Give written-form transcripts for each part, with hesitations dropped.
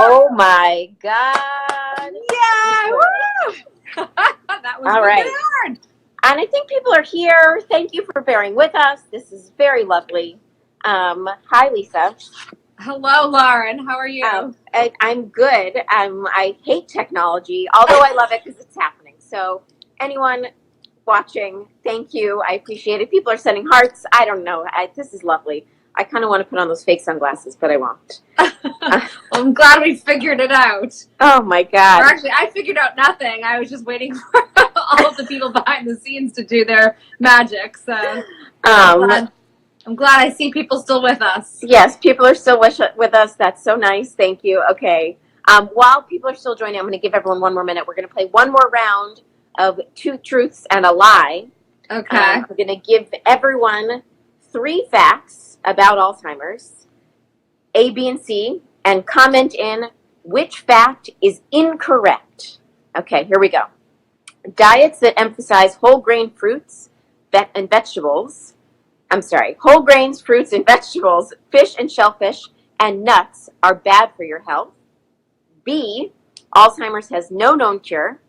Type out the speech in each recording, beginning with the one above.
Oh my God. Yeah. Woo! That was All really right. hard. And I think people are here. Thank you for bearing with us. This is very lovely. Hi, Lisa. Hello, Lauren. How are you? I'm good. I hate technology, although I love it because it's happening. So anyone watching, thank you. I appreciate it. People are sending hearts. I don't know. This is lovely. I kind of want to put on those fake sunglasses, but I won't. Well, I'm glad we figured it out. Oh, my God. Or actually, I figured out nothing. I was just waiting for all of the people behind the scenes to do their magic. So I'm glad I see people still with us. Yes, people are still with us. That's so nice. Thank you. Okay. While people are still joining, I'm going to give everyone one more minute. We're going to play one more round of two truths and a lie. Okay. We're going to give everyone 3 facts about Alzheimer's, A, B, and C, and comment in which fact is incorrect. Okay, here we go. Diets that emphasize whole grain fruits and vegetables. Whole grains, fruits, and vegetables, fish and shellfish, and nuts are bad for your health. B, Alzheimer's has no known cure.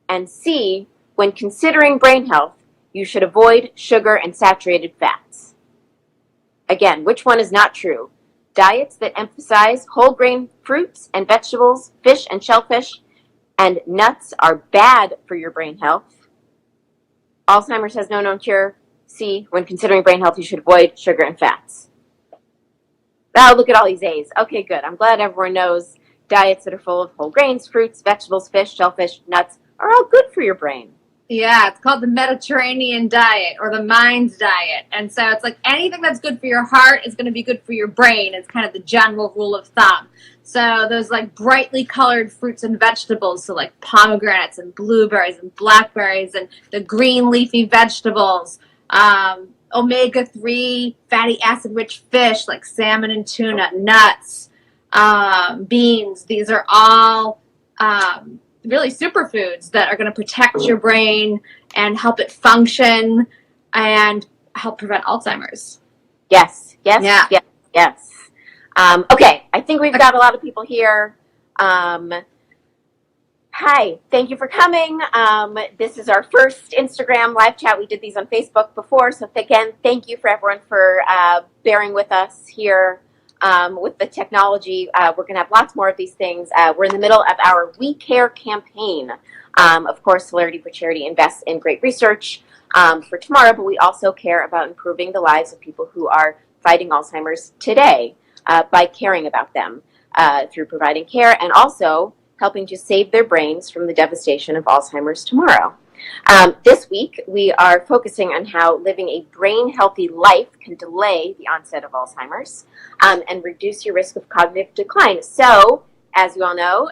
And C, when considering brain health, you should avoid sugar and saturated fats. Again, which one is not true? Diets that emphasize whole grain fruits and vegetables, fish and shellfish, and nuts are bad for your brain health. Alzheimer's has no known cure. C, when considering brain health, you should avoid sugar and fats. Oh, look at all these A's. Okay, good. I'm glad everyone knows diets that are full of whole grains, fruits, vegetables, fish, shellfish, nuts are all good for your brain. Yeah, it's called the Mediterranean diet or the Minds diet. And so it's like anything that's good for your heart is going to be good for your brain. It's kind of the general rule of thumb. So those like brightly colored fruits and vegetables, so like pomegranates and blueberries and blackberries and the green leafy vegetables, omega-3 fatty acid-rich fish like salmon and tuna, nuts, beans. These are all really superfoods that are going to protect your brain and help it function and help prevent Alzheimer's. Yes. Okay, I think we've got a lot of people here. Hi, thank you for coming. This is our first Instagram live chat. We did these on Facebook before, so again, thank you for everyone for bearing with us here with the technology. We're going to have lots more of these things. We're in the middle of our We Care campaign. Of course, Hilarity for Charity invests in great research for tomorrow, but we also care about improving the lives of people who are fighting Alzheimer's today by caring about them through providing care and also helping to save their brains from the devastation of Alzheimer's tomorrow. This week, we are focusing on how living a brain-healthy life can delay the onset of Alzheimer's and reduce your risk of cognitive decline. So, as you all know,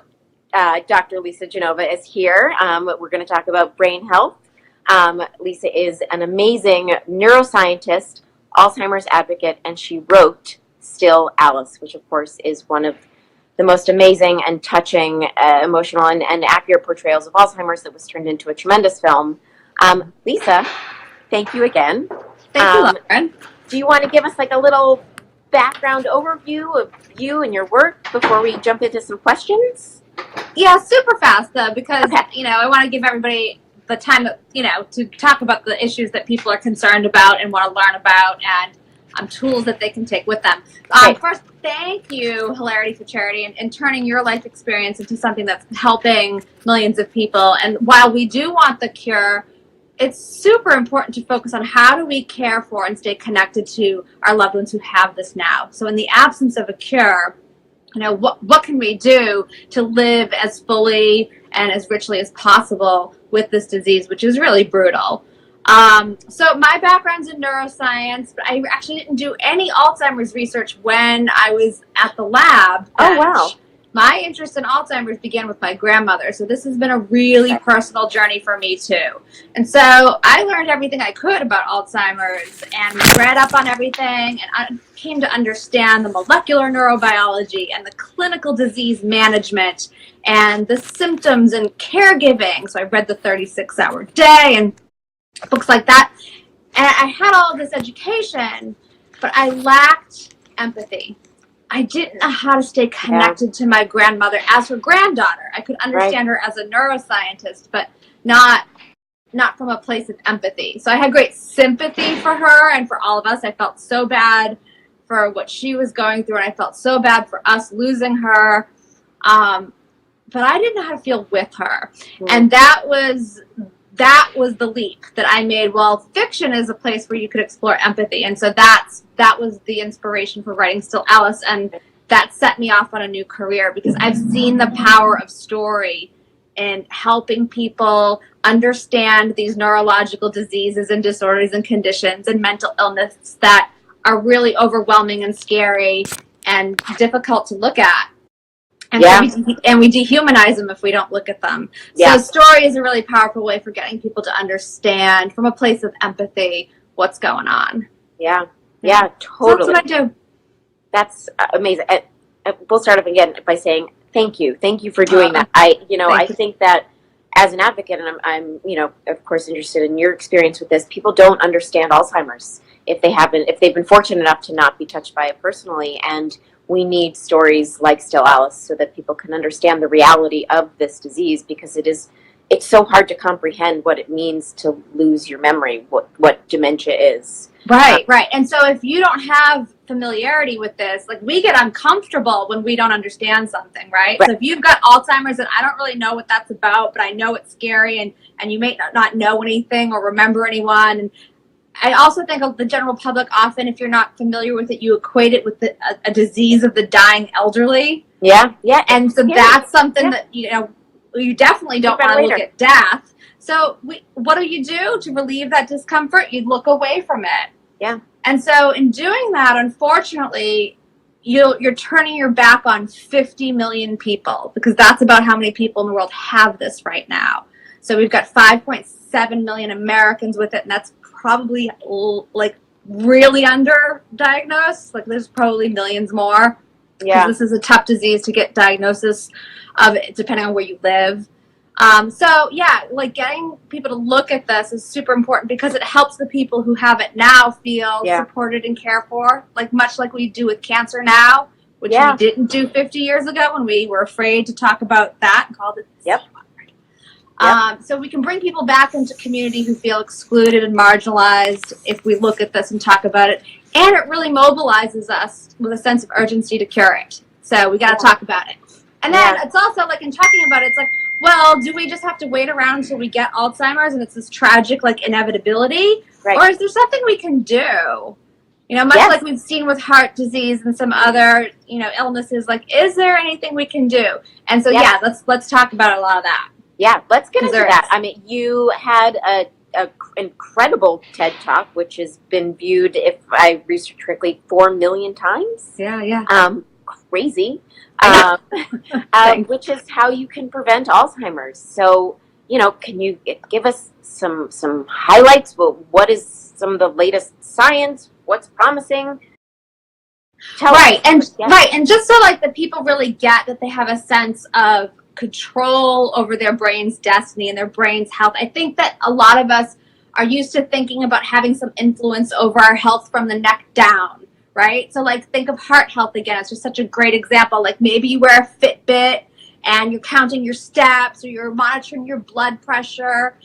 Dr. Lisa Genova is here. We're going to talk about brain health. Lisa is an amazing neuroscientist, Alzheimer's advocate, and she wrote Still Alice, which, of course, is one of the most amazing and touching, emotional, and accurate portrayals of Alzheimer's that was turned into a tremendous film. Lisa, thank you again. Thank you, Lauren. Do you want to give us like a little background overview of you and your work before we jump into some questions? Yeah, super fast, though, because, I want to give everybody the time, to talk about the issues that people are concerned about and want to learn about and tools that they can take with them. First, thank you, Hilarity for Charity, and turning your life experience into something that's helping millions of people. And while we do want the cure, it's super important to focus on how do we care for and stay connected to our loved ones who have this now. So in the absence of a cure, what can we do to live as fully and as richly as possible with this disease, which is really brutal. So my background's in neuroscience, but I actually didn't do any Alzheimer's research when I was at the lab. Oh, wow. My interest in Alzheimer's began with my grandmother, so this has been a really personal journey for me, too. And so I learned everything I could about Alzheimer's and read up on everything, and I came to understand the molecular neurobiology and the clinical disease management and the symptoms and caregiving. So I read the 36-hour day and books like that. And I had all of this education, but I lacked empathy. I didn't know how to stay connected to my grandmother as her granddaughter. I could understand her as a neuroscientist, but not from a place of empathy. So I had great sympathy for her and for all of us. I felt so bad for what she was going through, and I felt so bad for us losing her. But I didn't know how to feel with her. And that was the leap that I made. Well, fiction is a place where you could explore empathy. And so that was the inspiration for writing Still Alice. And that set me off on a new career, because I've seen the power of story in helping people understand these neurological diseases and disorders and conditions and mental illness that are really overwhelming and scary and difficult to look at. And, we dehumanize them if we don't look at them. So story is a really powerful way for getting people to understand from a place of empathy what's going on. Yeah, totally. So that's what I do. That's amazing. We'll start off again by saying thank you. Thank you for doing that. I think that as an advocate, and I'm of course interested in your experience with this, people don't understand Alzheimer's if they've been fortunate enough to not be touched by it personally. And we need stories like Still Alice so that people can understand the reality of this disease, because it's so hard to comprehend what it means to lose your memory, what dementia is. Right. And so if you don't have familiarity with this, like, we get uncomfortable when we don't understand something, right? So if you've got Alzheimer's and I don't really know what that's about, but I know it's scary, and you may not know anything or remember anyone. And I also think of the general public, often, if you're not familiar with it, you equate it with a disease of the dying elderly. Yeah. And so that's something that, you definitely don't want to look at death. So what do you do to relieve that discomfort? You look away from it. Yeah. And so in doing that, unfortunately, you're turning your back on 50 million people, because that's about how many people in the world have this right now. So we've got 5.7 million Americans with it, and that's probably like really underdiagnosed. Like, there's probably millions more. Yeah. This is a tough disease to get diagnosis of it, depending on where you live. Like, getting people to look at this is super important, because it helps the people who have it now feel supported and cared for, like much like we do with cancer now, which we didn't do 50 years ago when we were afraid to talk about that and called it. So we can bring people back into community who feel excluded and marginalized if we look at this and talk about it. And it really mobilizes us with a sense of urgency to cure it. So we got to talk about it. And then it's also, like, in talking about it, it's like, well, do we just have to wait around until we get Alzheimer's and it's this tragic, like, inevitability? Right. Or is there something we can do? Much like we've seen with heart disease and some other, illnesses, like, is there anything we can do? And so, let's talk about a lot of that. Yeah, let's get into that. I mean, you had a incredible TED Talk, which has been viewed, if I researched correctly, 4 million times. Yeah. Crazy. Which is how you can prevent Alzheimer's. So, can you give us some highlights? Well, what is some of the latest science? What's promising? Tell us. And just so, like, the people really get that they have a sense of control over their brain's destiny and their brain's health. I think that a lot of us are used to thinking about having some influence over our health from the neck down, right? So, like, think of heart health again. It's just such a great example. Like, maybe you wear a Fitbit and you're counting your steps, or you're monitoring your blood pressure.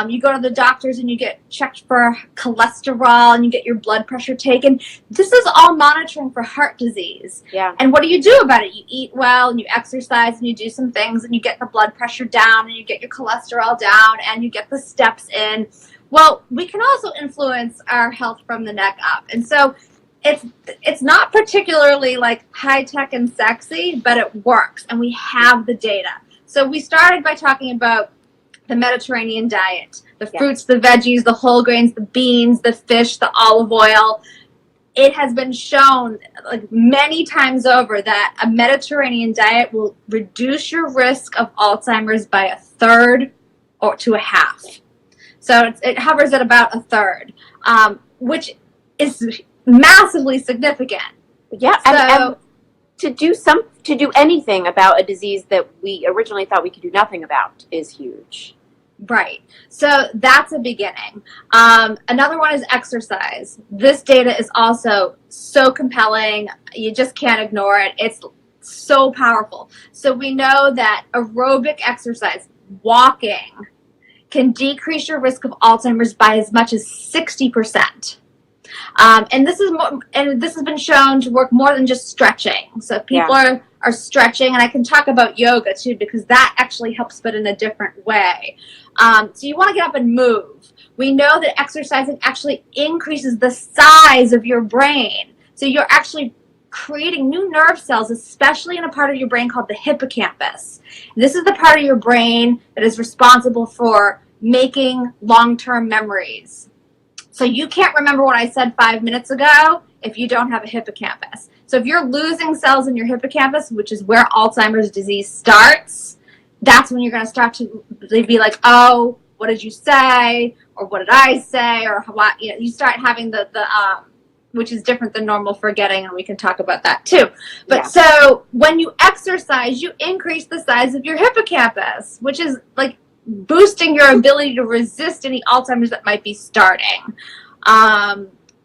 You go to the doctors and you get checked for cholesterol and you get your blood pressure taken. This is all monitoring for heart disease. Yeah. And what do you do about it? You eat well and you exercise and you do some things and you get the blood pressure down and you get your cholesterol down and you get the steps in. Well, we can also influence our health from the neck up. And so it's not particularly, like, high tech and sexy, but it works, and we have the data. So we started by talking about the Mediterranean diet, the fruits, the veggies, the whole grains, the beans, the fish, the olive oil. It has been shown, like, many times over that a Mediterranean diet will reduce your risk of Alzheimer's by 1/3 or to 1/2. So it hovers at about 1/3, which is massively significant. Yeah, so, and to do anything about a disease that we originally thought we could do nothing about is huge. Right. So that's a beginning. Another one is exercise. This data is also so compelling. You just can't ignore it. It's so powerful. So we know that aerobic exercise, walking, can decrease your risk of Alzheimer's by as much as 60%. And this has been shown to work more than just stretching. So if people are stretching, and I can talk about yoga too, because that actually helps, but in a different way. So you want to get up and move. We know that exercising actually increases the size of your brain. So you're actually creating new nerve cells, especially in a part of your brain called the hippocampus. This is the part of your brain that is responsible for making long-term memories. So you can't remember what I said 5 minutes ago if you don't have a hippocampus. So if you're losing cells in your hippocampus, which is where Alzheimer's disease starts, that's when you're going to start to be like, oh, what did you say? Or what did I say? Or what, you start having the which is different than normal forgetting, and we can talk about that too. But so when you exercise, you increase the size of your hippocampus, which is like boosting your ability to resist any Alzheimer's that might be starting.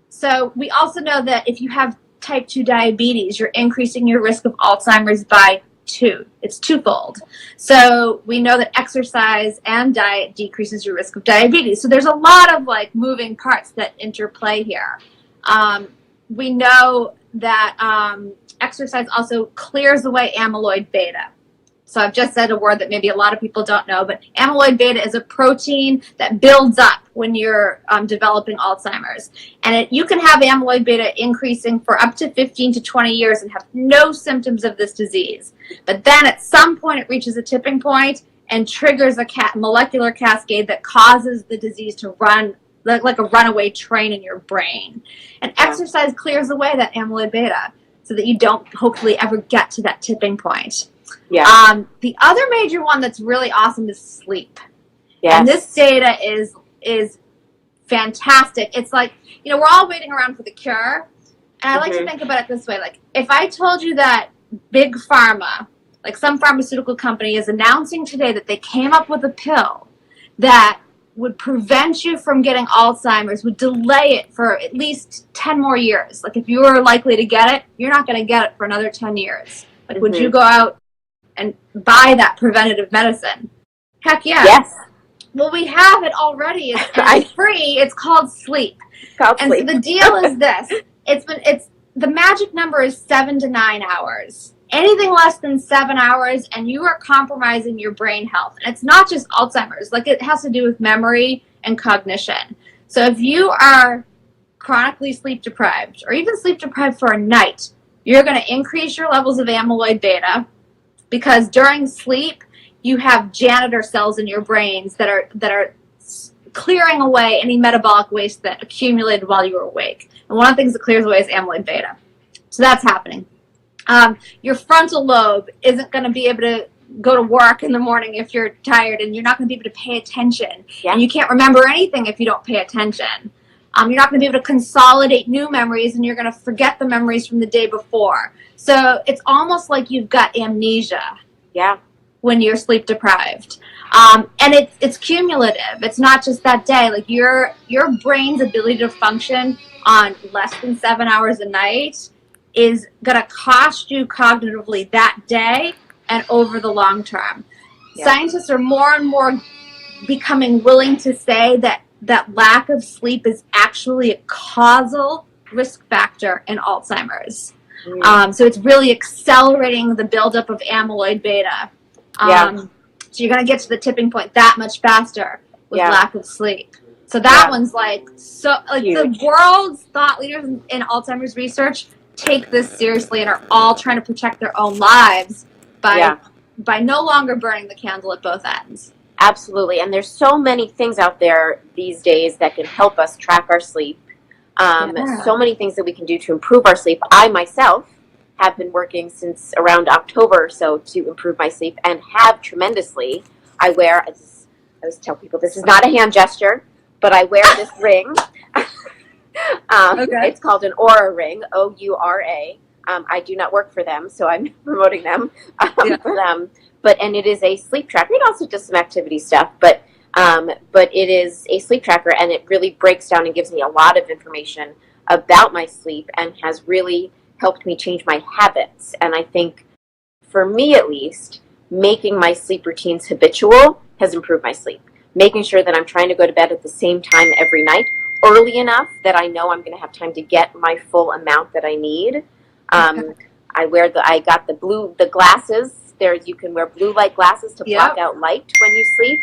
So we also know that if you have type 2 diabetes, you're increasing your risk of Alzheimer's by 2. It's twofold. So we know that exercise and diet decreases your risk of diabetes. So there's a lot of like moving parts that interplay here. We know that exercise also clears away amyloid beta. So I've just said a word that maybe a lot of people don't know, but amyloid beta is a protein that builds up when you're developing Alzheimer's. And you can have amyloid beta increasing for up to 15 to 20 years and have no symptoms of this disease. But then at some point it reaches a tipping point and triggers a molecular cascade that causes the disease to run like a runaway train in your brain. And exercise clears away that amyloid beta so that you don't hopefully ever get to that tipping point. Yeah. The other major one that's really awesome is sleep. Yes. And this data is fantastic. It's like, we're all waiting around for the cure. And I like to think about it this way. Like, if I told you that big pharma, like some pharmaceutical company, is announcing today that they came up with a pill that would prevent you from getting Alzheimer's, would delay it for at least 10 more years. Like, if you were likely to get it, you're not going to get it for another 10 years. Like, would you go out and buy that preventative medicine? Heck yeah. Yes. Well, we have it already. It's free. It's called sleep. So the deal is this. It's the magic number is 7 to 9 hours. Anything less than 7 hours and you are compromising your brain health. And it's not just Alzheimer's. Like, it has to do with memory and cognition. So if you are chronically sleep deprived or even sleep deprived for a night, you're going to increase your levels of amyloid beta, because during sleep you have janitor cells in your brains that are clearing away any metabolic waste that accumulated while you were awake. And one of the things that clears away is amyloid beta. So that's happening. Your frontal lobe isn't going to be able to go to work in the morning if you're tired, and you're not going to be able to pay attention. Yeah. And you can't remember anything if you don't pay attention. You're not going to be able to consolidate new memories, and you're going to forget the memories from the day before. So it's almost like you've got amnesia. Yeah. When you're sleep deprived. And it's cumulative. It's not just that day. Like, your brain's ability to function on less than 7 hours a night is going to cost you cognitively that day and over the long term. Yeah. Scientists are more and more becoming willing to say that lack of sleep is actually a causal risk factor in Alzheimer's. So it's really accelerating the buildup of amyloid beta. So you're going to get to the tipping point that much faster with lack of sleep. So that one's the world's thought leaders in Alzheimer's research take this seriously and are all trying to protect their own lives by no longer burning the candle at both ends. Absolutely. And there's so many things out there these days that can help us track our sleep. So many things that we can do to improve our sleep. I myself have been working since around October or so to improve my sleep, and have tremendously. I always tell people this is not a hand gesture, but I wear this ring. It's called an Oura ring, O-U-R-A. I do not work for them, so I'm promoting them for them. And it is a sleep tracker. It also does some activity stuff, but But it is a sleep tracker, and it really breaks down and gives me a lot of information about my sleep and has really helped me change my habits. And I think, for me at least, making my sleep routines habitual has improved my sleep. Making sure that I'm trying to go to bed at the same time every night, early enough that I know I'm going to have time to get my full amount that I need. I got the glasses. You can wear blue light glasses to block out light when you sleep.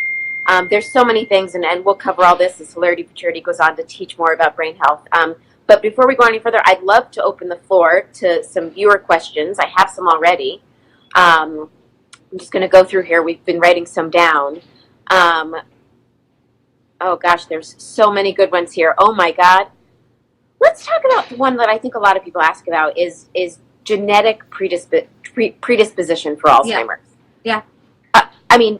There's so many things, and we'll cover all this as Hilarity Futurity goes on to teach more about brain health. But before we go any further, I'd love to open the floor to some viewer questions. I have some already. I'm just going to go through here. We've been writing some down. Oh gosh, there's so many good ones here. Oh my God. Let's talk about the one that I think a lot of people ask about is genetic predisposition for Alzheimer's. Yeah. I mean,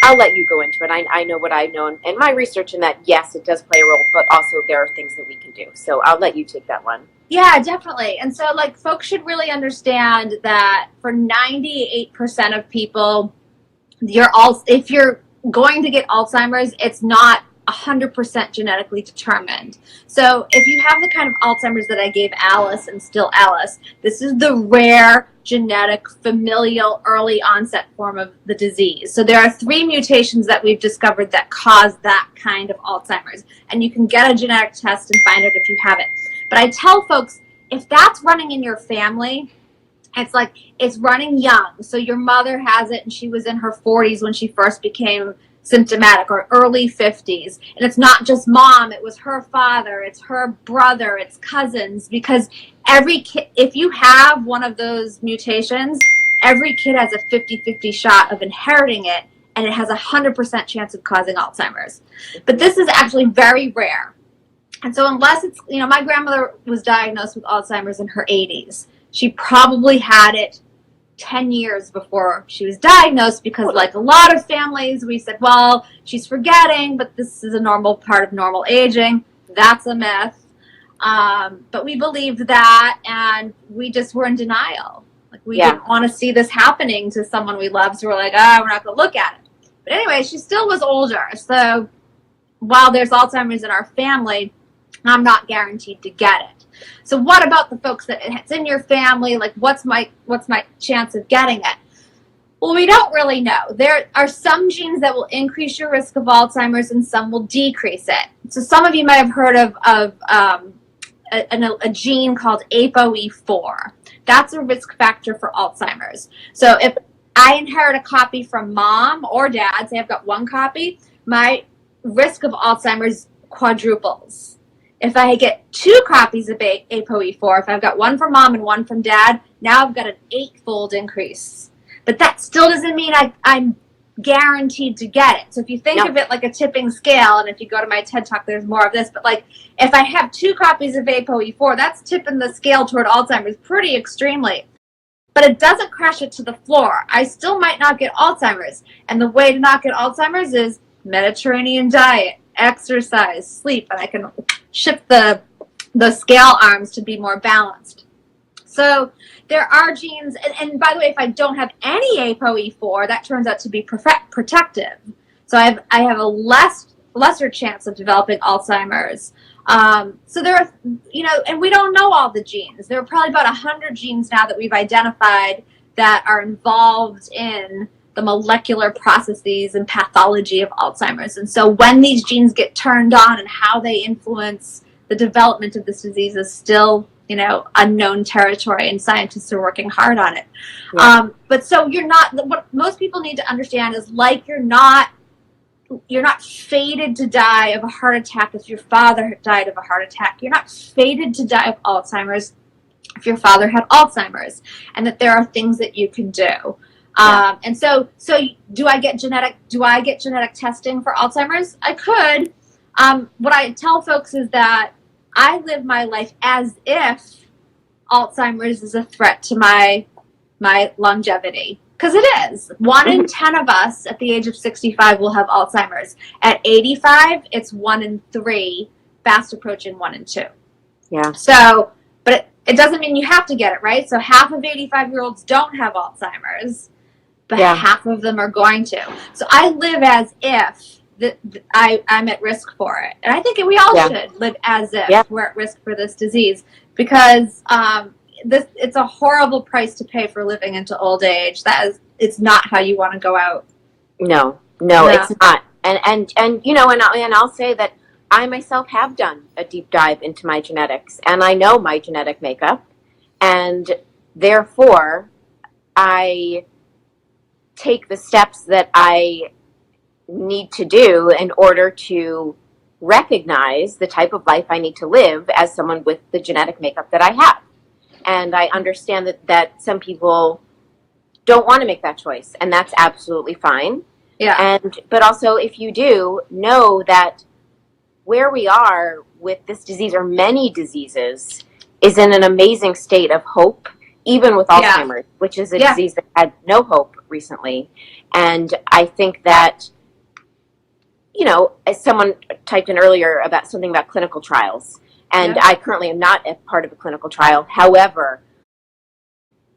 I'll let you go into it. I know what I know in my research, and that, yes, it does play a role, but also there are things that we can do. So I'll let you take that one. Yeah, definitely. And so, like, folks should really understand that for 98% of people, if you're going to get Alzheimer's, it's not 100% genetically determined. So if you have the kind of Alzheimer's that I gave Alice and still Alice, this is the rare genetic familial early onset form of the disease. So there are 3 mutations that we've discovered that cause that kind of Alzheimer's. And you can get a genetic test and find out if you have it. But I tell folks, if that's running in your family, it's running young. So your mother has it and she was in her 40s when she first became symptomatic, or early 50s. And it's not just mom, it was her father, it's her brother, it's cousins, because every kid, if you have one of those mutations, every kid has a 50-50 shot of inheriting it, and it has a 100% chance of causing Alzheimer's. But this is actually very rare. And so unless it's, my grandmother was diagnosed with Alzheimer's in her 80s. She probably had it 10 years before she was diagnosed, because like a lot of families, we said, well, she's forgetting, but this is a normal part of normal aging. That's a myth. But we believed that, and we just were in denial. Like, we didn't want to see this happening to someone we love, so we're like, we're not going to look at it. But anyway, she still was older. So while there's Alzheimer's in our family, I'm not guaranteed to get it. So what about the folks that it's in your family? Like, what's my chance of getting it? Well, we don't really know. There are some genes that will increase your risk of Alzheimer's, and some will decrease it. So some of you might have heard of a gene called ApoE4. That's a risk factor for Alzheimer's. So if I inherit a copy from mom or dad, say I've got one copy, my risk of Alzheimer's quadruples. If I get 2 copies of ApoE4, if I've got one from mom and one from dad, now I've got an 8-fold increase. But that still doesn't mean I'm guaranteed to get it. So if you think of it like a tipping scale, and if you go to my TED Talk, there's more of this, but like if I have 2 copies of ApoE4, that's tipping the scale toward Alzheimer's pretty extremely. But it doesn't crash it to the floor. I still might not get Alzheimer's. And the way to not get Alzheimer's is Mediterranean diet, exercise, sleep, and I can shift the scale arms to be more balanced. So there are genes, and by the way, if I don't have any ApoE4, that turns out to be protective. So I have a lesser chance of developing Alzheimer's. So there are, and we don't know all the genes. There are probably about 100 genes now that we've identified that are involved in the molecular processes and pathology of Alzheimer's. And so when these genes get turned on and how they influence the development of this disease is still, unknown territory, and scientists are working hard on it. Yeah. But so what most people need to understand is, like, you're not fated to die of a heart attack if your father died of a heart attack. You're not fated to die of Alzheimer's if your father had Alzheimer's, and that there are things that you can do. Yeah. And so do I get genetic testing for Alzheimer's? I could. What I tell folks is that I live my life as if Alzheimer's is a threat to my longevity, because it is. 1 in 10 of us at the age of 65 will have Alzheimer's. At 85, it's 1 in 3, fast approaching 1 in 2. Yeah. So, but it doesn't mean you have to get it, right? So half of 85-year-olds don't have Alzheimer's, but half of them are going to. So I live as if I'm at risk for it. And I think we all should live as if we're at risk for this disease, because it's a horrible price to pay for living into old age. It's not how you want to go out. No, it's not. And you know, and I'll say that I myself have done a deep dive into my genetics, and I know my genetic makeup, and therefore I take the steps that I need to do in order to recognize the type of life I need to live as someone with the genetic makeup that I have. And I understand that some people don't want to make that choice, and that's absolutely fine. Yeah. But also, if you do, know that where we are with this disease, or many diseases, is in an amazing state of hope, even with Alzheimer's, which is a disease that had no hope recently. And I think that, you know, as someone typed in earlier about something about clinical trials, and I currently am not a part of a clinical trial. However,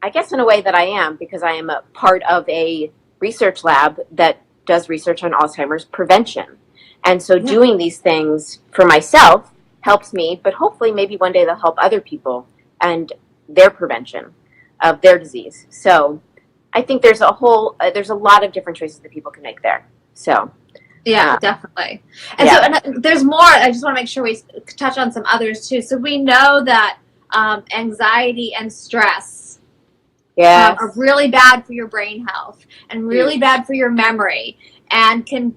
I guess in a way that I am, because I am a part of a research lab that does research on Alzheimer's prevention. And so doing these things for myself helps me, but hopefully maybe one day they'll help other people and their prevention of their disease. So I think there's a lot of different choices that people can make there. So yeah, definitely. And so and there's more. I just want to make sure we touch on some others too. So we know that anxiety and stress are really bad for your brain health and really bad for your memory, and can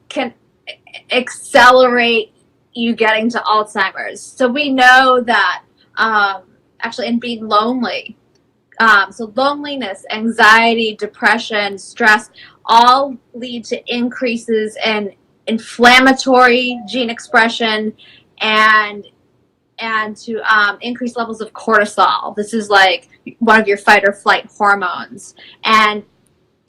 accelerate you getting to Alzheimer's. So we know that actually, in being lonely, so loneliness, anxiety, depression, stress all lead to increases in inflammatory gene expression and to increase levels of cortisol. This is like one of your fight or flight hormones, and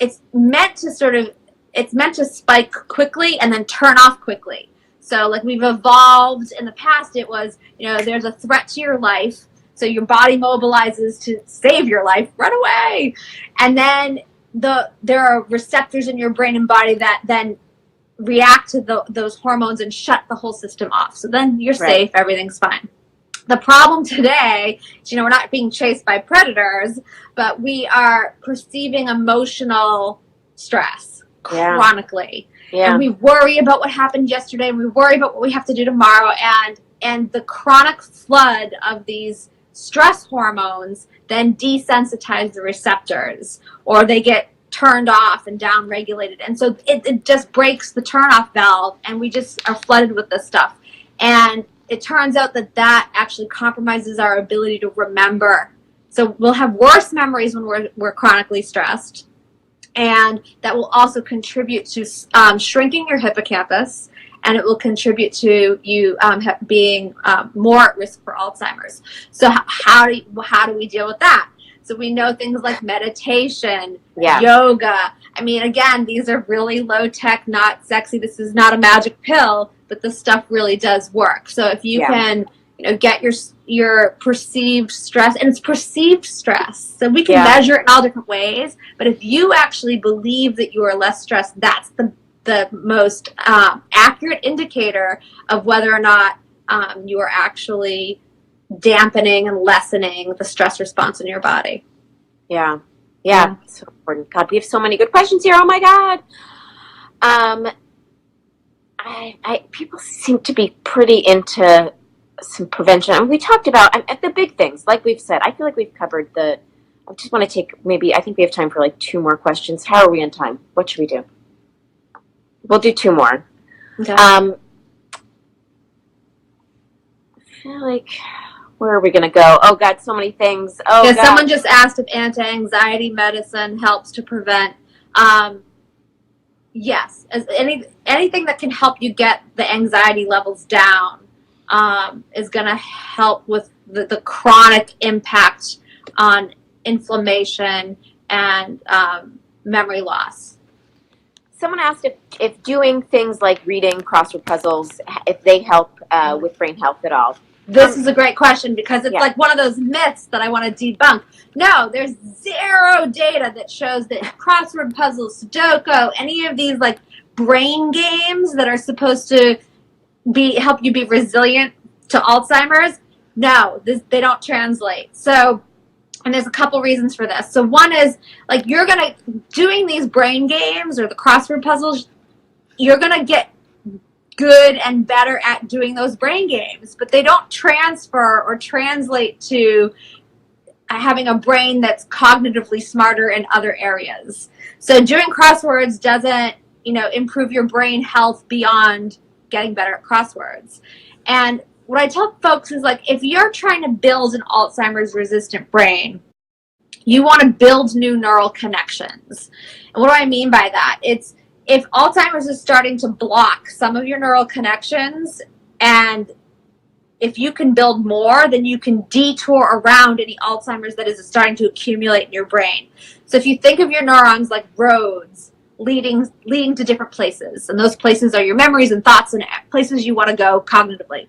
it's meant to spike quickly and then turn off quickly. So like we've evolved in the past, it was, you know, there's a threat to your life, so your body mobilizes to save your life, run away, and then there are receptors in your brain and body that then react to those hormones and shut the whole system off. So then you're safe, everything's fine. The problem today is, you know, we're not being chased by predators, but we are perceiving emotional stress chronically. Yeah. And we worry about what happened yesterday, and we worry about what we have to do tomorrow, and the chronic flood of these stress hormones then desensitize the receptors, or they get turned off and down regulated, and so it just breaks the turn off valve, and we just are flooded with this stuff. And it turns out that actually compromises our ability to remember. So we'll have worse memories when we're chronically stressed, and that will also contribute to shrinking your hippocampus, and it will contribute to you being more at risk for Alzheimer's. So how do we deal with that? So we know things like meditation, yoga. I mean, again, these are really low tech, not sexy. This is not a magic pill, but the stuff really does work. So if you can, you know, get your perceived stress, and it's perceived stress. So we can measure it in all different ways. But if you actually believe that you are less stressed, that's the most accurate indicator of whether or not you are actually dampening and lessening the stress response in your body. Yeah. So important. God, we have so many good questions here. Oh my God. People seem to be pretty into some prevention. And we talked about the big things, like we've said. I feel like we've covered I just want to take I think we have time for like 2 more questions. How are we in time? What should we do? We'll do 2 more. Okay. I feel like, where are we going to go? Oh, God, so many things. Oh, yeah, someone just asked if anti-anxiety medicine helps to prevent. Yes, as anything that can help you get the anxiety levels down is going to help with the chronic impact on inflammation and memory loss. Someone asked if doing things like reading crossword puzzles, if they help with brain health at all. This is a great question, because it's like one of those myths that I want to debunk. No, there's zero data that shows that crossword puzzles, Sudoku, any of these like brain games that are supposed to help you be resilient to Alzheimer's, no, they don't translate. So, and there's a couple reasons for this. So one is, like, doing these brain games or the crossword puzzles, you're going to get good and better at doing those brain games, but they don't transfer or translate to having a brain that's cognitively smarter in other areas. So doing crosswords doesn't, improve your brain health beyond getting better at crosswords. And what I tell folks is, like, if you're trying to build an Alzheimer's resistant brain, you want to build new neural connections. And what do I mean by that? It's if Alzheimer's is starting to block some of your neural connections, and if you can build more, then you can detour around any Alzheimer's that is starting to accumulate in your brain. So if you think of your neurons like roads leading to different places, and those places are your memories and thoughts and places you want to go cognitively.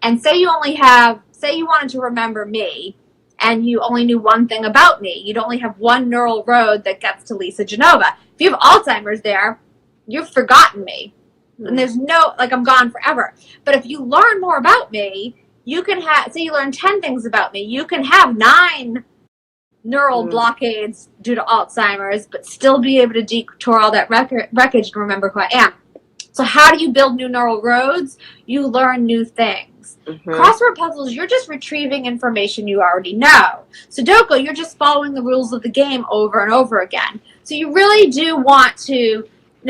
And say you wanted to remember me, and you only knew one thing about me. You'd only have one neural road that gets to Lisa Genova. If you have Alzheimer's there, you've forgotten me. And there's I'm gone forever. But if you learn more about me, you can say you learn 10 things about me. You can have 9 neural blockades due to Alzheimer's, but still be able to detour all that wreckage to remember who I am. So how do you build new neural roads? You learn new things. Crossword puzzles, you're just retrieving information you already know. Sudoku, you're just following the rules of the game over and over again. So you really do want to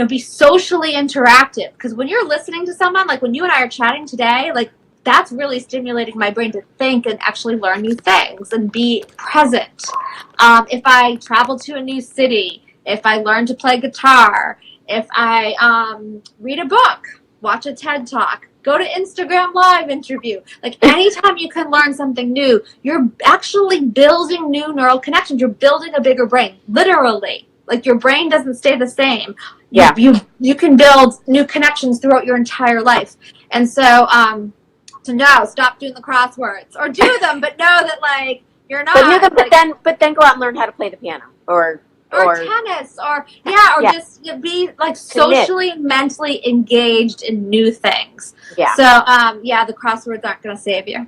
be socially interactive, because when you're listening to someone, like when you and I are chatting today, like, that's really stimulating my brain to think and actually learn new things and be present. If I travel to a new city, if I learn to play guitar, if I read a book, watch a TED Talk, go to Instagram Live interview, like, anytime you can learn something new, you're actually building new neural connections. You're building a bigger brain, literally. Like, your brain doesn't stay the same. Yeah. You can build new connections throughout your entire life. And so, no, stop doing the crosswords, or do them, but know that, like, you're not. But then go out and learn how to play the piano, or tennis, or just be, like, socially and mentally engaged in new things. Yeah. So, the crosswords aren't going to save you.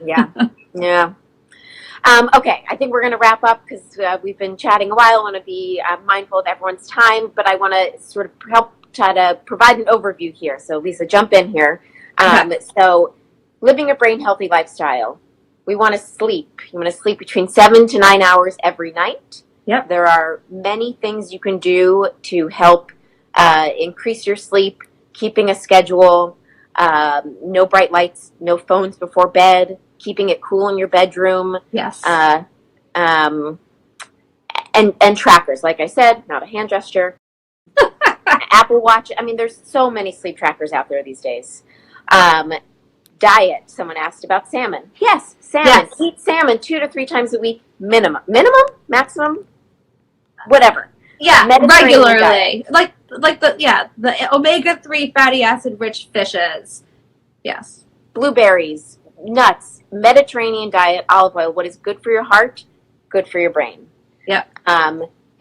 Yeah. Yeah. Okay, I think we're going to wrap up, because we've been chatting a while. I want to be mindful of everyone's time, but I want to sort of help try to provide an overview here. So, Lisa, jump in here. So, living a brain-healthy lifestyle, we want to sleep. You want to sleep between 7 to 9 hours every night. Yep. There are many things you can do to help increase your sleep, keeping a schedule, no bright lights, no phones before bed, keeping it cool in your bedroom. Yes. And trackers, like I said, not a hand gesture. Apple Watch. I mean, there's so many sleep trackers out there these days. Diet. Someone asked about salmon. Yes, salmon. Yes. Eat salmon 2 to 3 times a week, minimum. Maximum, whatever. Yeah, regularly. Diet. Like the omega-3 fatty acid rich fishes. Yes. Blueberries, nuts, Mediterranean diet, olive oil. What is good for your heart, good for your brain. Yep.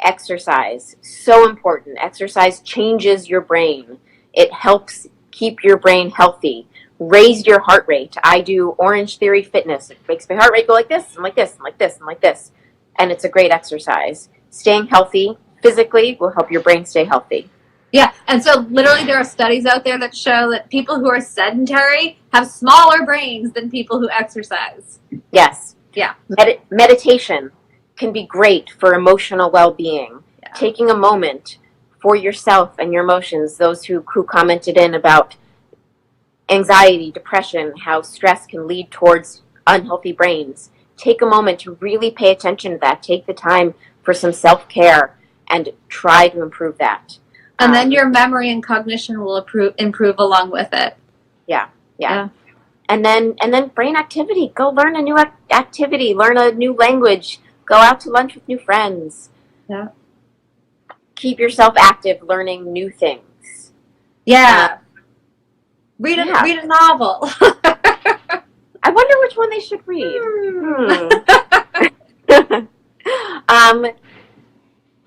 Exercise, so important. Exercise changes your brain. It helps keep your brain healthy. Raise your heart rate. I do Orange Theory Fitness. It makes my heart rate go like this, and like this, and like this, and like this. And it's a great exercise. Staying healthy physically will help your brain stay healthy. Yeah, and so literally there are studies out there that show that people who are sedentary have smaller brains than people who exercise. Yes. Yeah. Meditation can be great for emotional well-being. Yeah. Taking a moment for yourself and your emotions. Those who commented in about anxiety, depression, how stress can lead towards unhealthy brains. Take a moment to really pay attention to that. Take the time for some self-care and try to improve that. And then your memory and cognition will improve along with it. Yeah. And then brain activity. Go learn a new activity. Learn a new language. Go out to lunch with new friends. Yeah. Keep yourself active, learning new things. Yeah. Read a novel. I wonder which one they should read.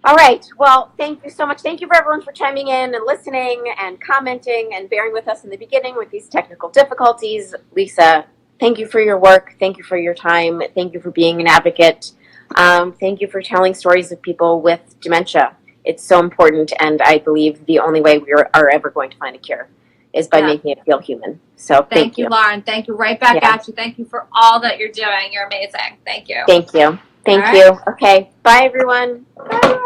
All right. Well, thank you so much. Thank you for everyone for chiming in and listening and commenting and bearing with us in the beginning with these technical difficulties. Lisa, thank you for your work. Thank you for your time. Thank you for being an advocate. Thank you for telling stories of people with dementia. It's so important, and I believe the only way we are ever going to find a cure is by making it feel human. So thank you, Lauren. Thank you. Right back at you. Thank you for all that you're doing. You're amazing. Thank you. Thank you. Thank you. Okay. Bye, everyone. Bye.